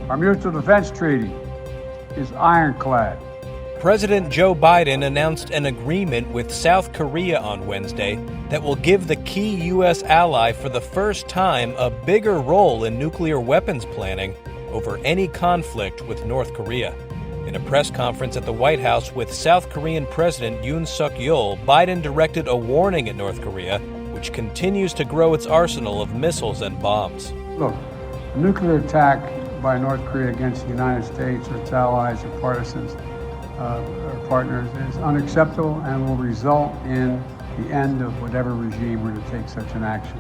Our mutual defense treaty is ironclad. President Joe Biden announced an agreement with South Korea on Wednesday that will give the key U.S. ally for the first time a bigger role in nuclear weapons planning over any conflict with North Korea. In a press conference at the White House with South Korean President Yoon Suk-yeol, Biden directed a warning at North Korea, which continues to grow its arsenal of missiles and bombs. Look, a nuclear attack by North Korea against the United States or its allies or partisans or partners is unacceptable and will result in the end of whatever regime were to take such an action.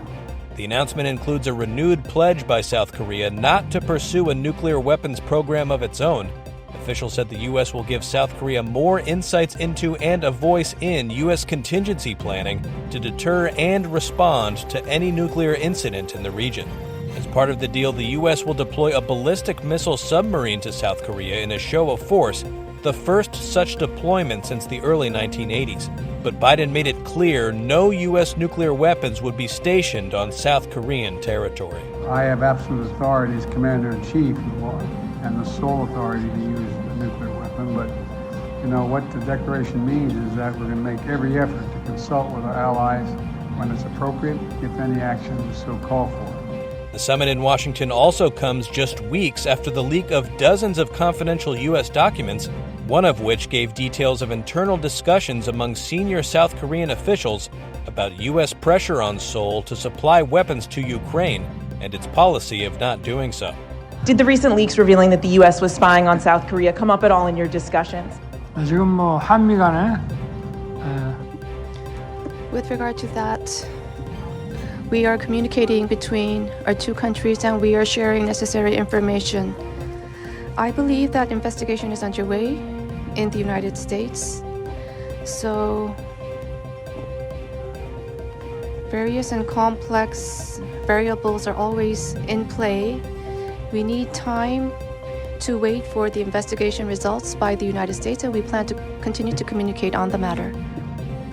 The announcement includes a renewed pledge by South Korea not to pursue a nuclear weapons program of its own. Officials said the U.S. will give South Korea more insights into and a voice in U.S. contingency planning to deter and respond to any nuclear incident in the region. As part of the deal, the U.S. will deploy a ballistic missile submarine to South Korea in a show of force, the first such deployment since the early 1980s. But Biden made it clear no U.S. nuclear weapons would be stationed on South Korean territory. I have absolute authority as Commander-in-Chief and the sole authority to use a nuclear weapon, but what the declaration means is that we're going to make every effort to consult with our allies when it's appropriate, if any action is so called for. The summit in Washington also comes just weeks after the leak of dozens of confidential U.S. documents, one of which gave details of internal discussions among senior South Korean officials about U.S. pressure on Seoul to supply weapons to Ukraine and its policy of not doing so. Did the recent leaks revealing that the U.S. was spying on South Korea come up at all in your discussions? 지금 한미 간에 With regard to that, we are communicating between our two countries and we are sharing necessary information. I believe that investigation is underway in the United States. So various and complex variables are always in play. We need time to wait for the investigation results by the United States, and we plan to continue to communicate on the matter.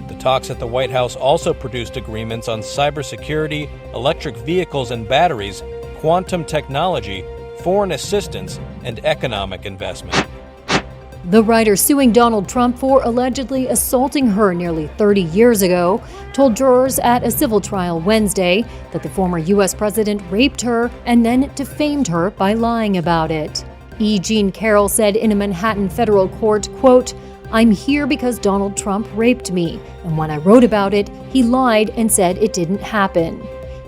The talks at the White House also produced agreements on cybersecurity, electric vehicles and batteries, quantum technology, foreign assistance, and economic investment. The writer suing Donald Trump for allegedly assaulting her nearly 30 years ago told jurors at a civil trial Wednesday that the former U.S. president raped her and then defamed her by lying about it. E. Jean Carroll said in a Manhattan federal court, quote, "I'm here because Donald Trump raped me, and when I wrote about it, he lied and said it didn't happen.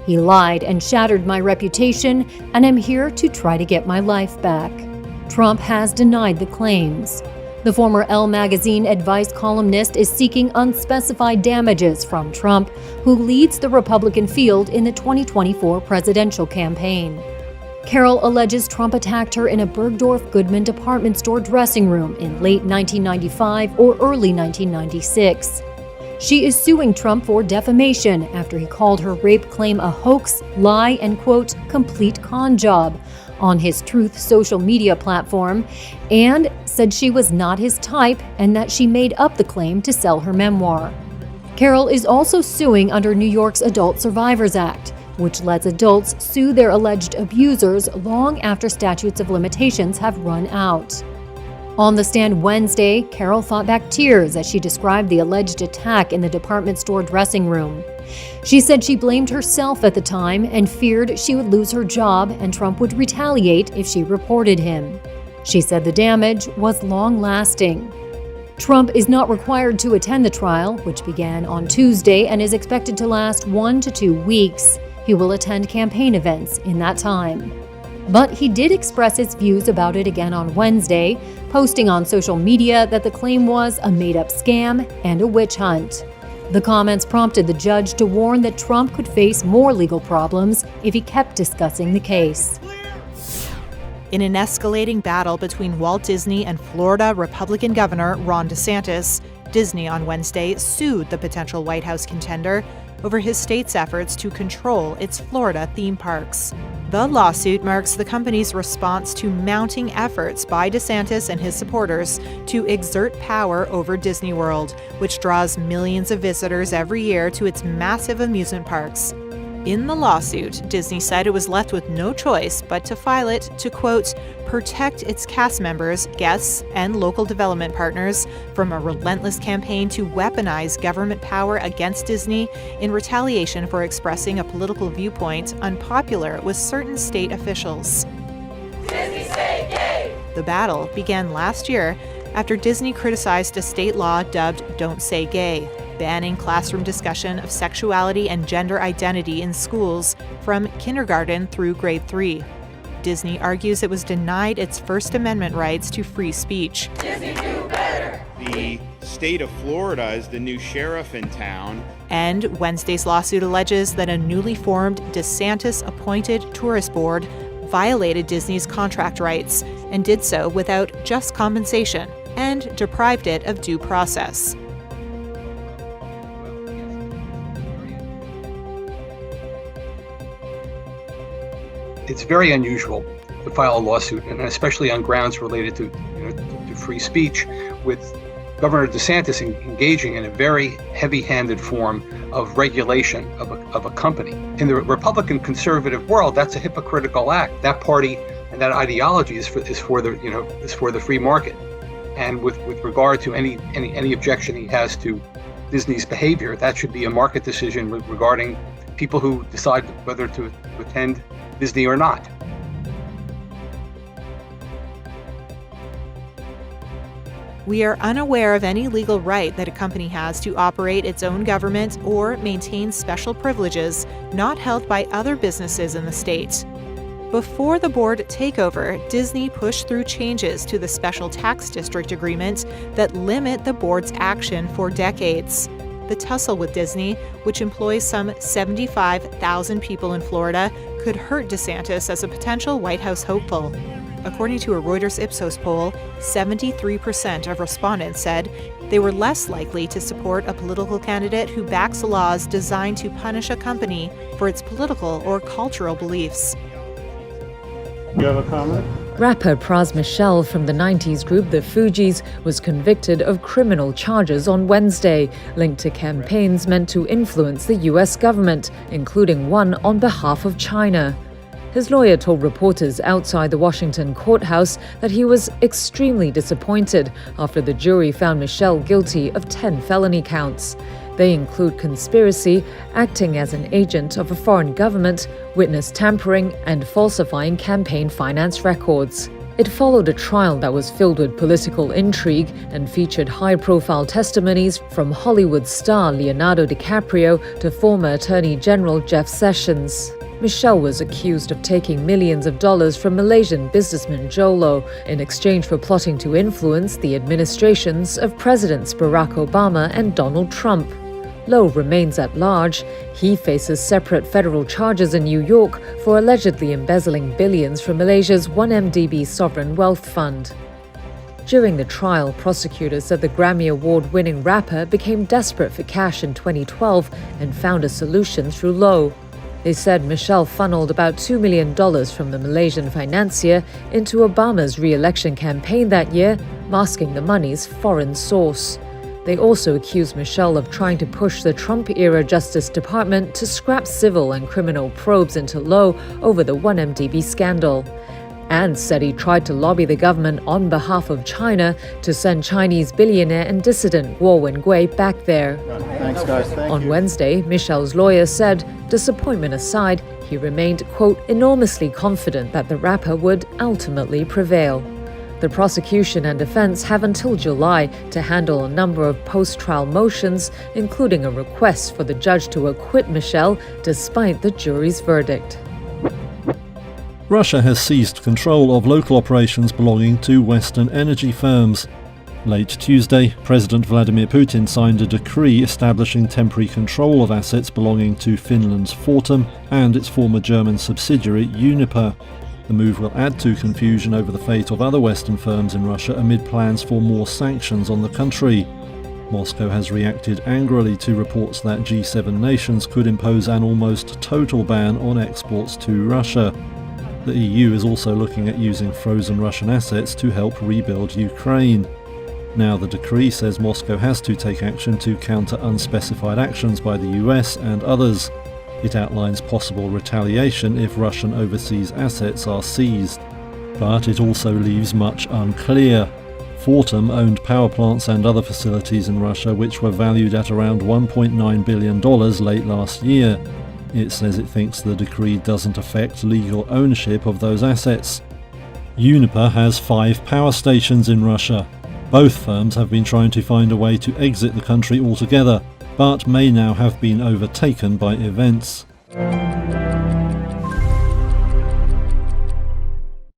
He lied and shattered my reputation, and I'm here to try to get my life back." Trump has denied the claims. The former Elle magazine advice columnist is seeking unspecified damages from Trump, who leads the Republican field in the 2024 presidential campaign. Carroll alleges Trump attacked her in a Bergdorf Goodman department store dressing room in late 1995 or early 1996. She is suing Trump for defamation after he called her rape claim a hoax, lie, and, quote, complete con job on his Truth social media platform, and said she was not his type and that she made up the claim to sell her memoir. Carroll is also suing under New York's Adult Survivors Act, which lets adults sue their alleged abusers long after statutes of limitations have run out. On the stand Wednesday, Carroll fought back tears as she described the alleged attack in the department store dressing room. She said she blamed herself at the time and feared she would lose her job and Trump would retaliate if she reported him. She said the damage was long-lasting. Trump is not required to attend the trial, which began on Tuesday and is expected to last 1 to 2 weeks. He will attend campaign events in that time. But he did express his views about it again on Wednesday, posting on social media that the claim was a made-up scam and a witch hunt. The comments prompted the judge to warn that Trump could face more legal problems if he kept discussing the case. In an escalating battle between Walt Disney and Florida Republican Governor Ron DeSantis, Disney on Wednesday sued the potential White House contender, over his state's efforts to control its Florida theme parks. The lawsuit marks the company's response to mounting efforts by DeSantis and his supporters to exert power over Disney World, which draws millions of visitors every year to its massive amusement parks. In the lawsuit, Disney said it was left with no choice but to file it to, quote, protect its cast members, guests, and local development partners from a relentless campaign to weaponize government power against Disney in retaliation for expressing a political viewpoint unpopular with certain state officials. Disney say gay! The battle began last year after Disney criticized a state law dubbed Don't Say Gay, banning classroom discussion of sexuality and gender identity in schools from kindergarten through grade 3. Disney argues it was denied its First Amendment rights to free speech. Disney do better! The state of Florida is the new sheriff in town. And Wednesday's lawsuit alleges that a newly formed DeSantis-appointed tourist board violated Disney's contract rights and did so without just compensation and deprived it of due process. It's very unusual to file a lawsuit, and especially on grounds related to free speech, with Governor DeSantis engaging in a very heavy-handed form of regulation of a company. In the Republican conservative world, that's a hypocritical act. That party and that ideology is for the free market. And with regard to any objection he has to Disney's behavior, that should be a market decision regarding people who decide whether to attend Disney or not. We are unaware of any legal right that a company has to operate its own government or maintain special privileges not held by other businesses in the state. Before the board takeover, Disney pushed through changes to the special tax district agreement that limit the board's action for decades. The tussle with Disney, which employs some 75,000 people in Florida, could hurt DeSantis as a potential White House hopeful. According to a Reuters Ipsos poll, 73% of respondents said they were less likely to support a political candidate who backs laws designed to punish a company for its political or cultural beliefs. You have a comment? Rapper Pras Michel from the 90s group The Fugees was convicted of criminal charges on Wednesday, linked to campaigns meant to influence the US government, including one on behalf of China. His lawyer told reporters outside the Washington courthouse that he was extremely disappointed after the jury found Michel guilty of 10 felony counts. They include conspiracy, acting as an agent of a foreign government, witness tampering, and falsifying campaign finance records. It followed a trial that was filled with political intrigue and featured high-profile testimonies from Hollywood star Leonardo DiCaprio to former Attorney General Jeff Sessions. Michel was accused of taking millions of dollars from Malaysian businessman Jolo in exchange for plotting to influence the administrations of Presidents Barack Obama and Donald Trump. Lowe remains at large. He faces separate federal charges in New York for allegedly embezzling billions from Malaysia's 1MDB sovereign wealth fund. During the trial, prosecutors said the Grammy Award-winning rapper became desperate for cash in 2012 and found a solution through Lowe. They said Michel funneled about $2 million from the Malaysian financier into Obama's re-election campaign that year, masking the money's foreign source. They also accused Michel of trying to push the Trump-era Justice Department to scrap civil and criminal probes into Lowe over the 1MDB scandal, and said he tried to lobby the government on behalf of China to send Chinese billionaire and dissident Guo Wengui back there. Thanks, guys. Thank On you. Wednesday, Michel's lawyer said, disappointment aside, he remained, quote, enormously confident that the rapper would ultimately prevail. The prosecution and defense have until July to handle a number of post-trial motions, including a request for the judge to acquit Michel despite the jury's verdict. Russia has seized control of local operations belonging to Western energy firms. Late Tuesday, President Vladimir Putin signed a decree establishing temporary control of assets belonging to Finland's Fortum and its former German subsidiary Uniper. The move will add to confusion over the fate of other Western firms in Russia amid plans for more sanctions on the country. Moscow has reacted angrily to reports that G7 nations could impose an almost total ban on exports to Russia. The EU is also looking at using frozen Russian assets to help rebuild Ukraine. Now the decree says Moscow has to take action to counter unspecified actions by the US and others. It outlines possible retaliation if Russian overseas assets are seized. But it also leaves much unclear. Fortum owned power plants and other facilities in Russia which were valued at around $1.9 billion late last year. It says it thinks the decree doesn't affect legal ownership of those assets. Uniper has 5 power stations in Russia. Both firms have been trying to find a way to exit the country altogether, but may now have been overtaken by events.